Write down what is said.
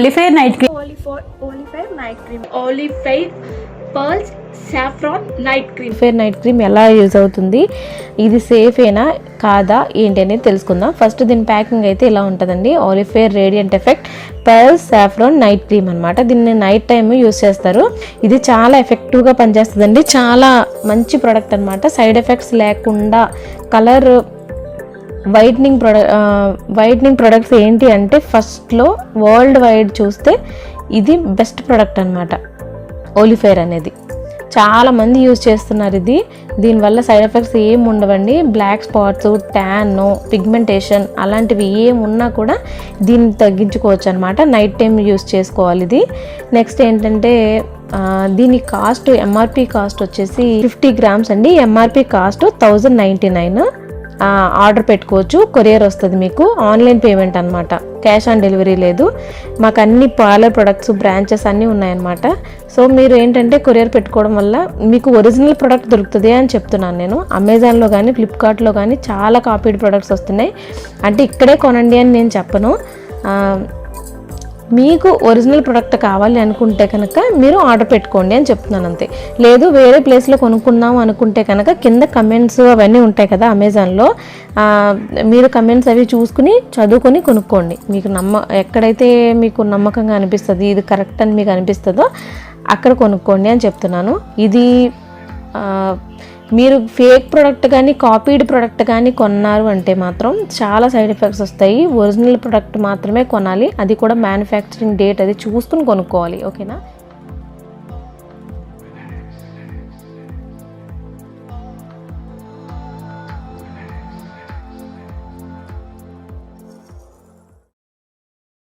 ఓలిఫైర్ night cream, Olifair pearls saffron night cream. Olifair night cream ఎలా use అవుతుంది, ఇది సేఫేనా కాదా ఏంటి అనేది తెలుసుకుందాం. ఫస్ట్ దీని ప్యాకింగ్ అయితే ఇలా ఉంటుందండి. Olifair radiant effect pearls saffron night cream అనమాట. దీన్ని నైట్ టైమ్ యూజ్ చేస్తారు. ఇది చాలా ఎఫెక్టివ్గా పనిచేస్తుందండి. చాలా మంచి ప్రోడక్ట్ అనమాట. సైడ్ ఎఫెక్ట్స్ లేకుండా కలర్ వైట్నింగ్ ప్రొడక్ట్స్ ఏంటి అంటే ఫస్ట్లో వరల్డ్ వైడ్ చూస్తే ఇది బెస్ట్ ప్రోడక్ట్ అనమాట. ఓలిఫైర్ అనేది చాలా మంది యూజ్ చేస్తున్నారు. దీనివల్ల సైడ్ ఎఫెక్ట్స్ ఏం ఉండవండి. బ్లాక్ స్పాట్స్, ట్యాన్, పిగ్మెంటేషన్ అలాంటివి ఏమున్నా కూడా దీన్ని తగ్గించుకోవచ్చు అనమాట. నైట్ టైం యూజ్ చేసుకోవాలి ఇది. నెక్స్ట్ ఏంటంటే దీని కాస్ట్, ఎంఆర్పి కాస్ట్ వచ్చేసి 50 గ్రామ్స్ అండి. MRP cost 1099. ఆర్డర్ పెట్టుకోవచ్చు, కొరియర్ వస్తుంది మీకు. ఆన్లైన్ పేమెంట్ అనమాట, క్యాష్ ఆన్ డెలివరీ లేదు. మాకు అన్ని పార్లర్ ప్రొడక్ట్స్ బ్రాంచెస్ అన్నీ ఉన్నాయన్నమాట. సో మీరు ఏంటంటే కొరియర్ పెట్టుకోవడం వల్ల మీకు ఒరిజినల్ ప్రోడక్ట్ దొరుకుతుంది అని చెప్తున్నాను నేను. అమెజాన్లో కానీ ఫ్లిప్కార్ట్లో కానీ చాలా కాపీడ్ ప్రొడక్ట్స్ వస్తున్నాయి. అంటే ఇక్కడే కొనండి అని నేను చెప్పను. మీకు ఒరిజినల్ ప్రోడక్ట్ కావాలి అనుకుంటే కనుక మీరు ఆర్డర్ పెట్టుకోండి అని చెప్తున్నాను అంతే. లేదు వేరే ప్లేస్లో కొనుక్కుందాం అనుకుంటే కనుక కింద కమెంట్స్ అవన్నీ ఉంటాయి కదా అమెజాన్లో, మీరు కమెంట్స్ అవి చూసుకుని చదువుకొని కొనుక్కోండి. మీకు ఎక్కడైతే మీకు నమ్మకంగా అనిపిస్తుంది, ఇది కరెక్ట్ అని మీకు అనిపిస్తుందో అక్కడ కొనుక్కోండి అని చెప్తున్నాను. ఇది మీరు ఫేక్ ప్రోడక్ట్ కానీ కాపీడ్ ప్రోడక్ట్ కానీ కొన్నారు అంటే మాత్రం చాలా సైడ్ ఎఫెక్ట్స్ వస్తాయి. ఒరిజినల్ ప్రోడక్ట్ మాత్రమే కొనాలి. అది కూడా మ్యానుఫ్యాక్చరింగ్ డేట్ అది చూసుకుని కొనుక్కోవాలి. ఓకేనా?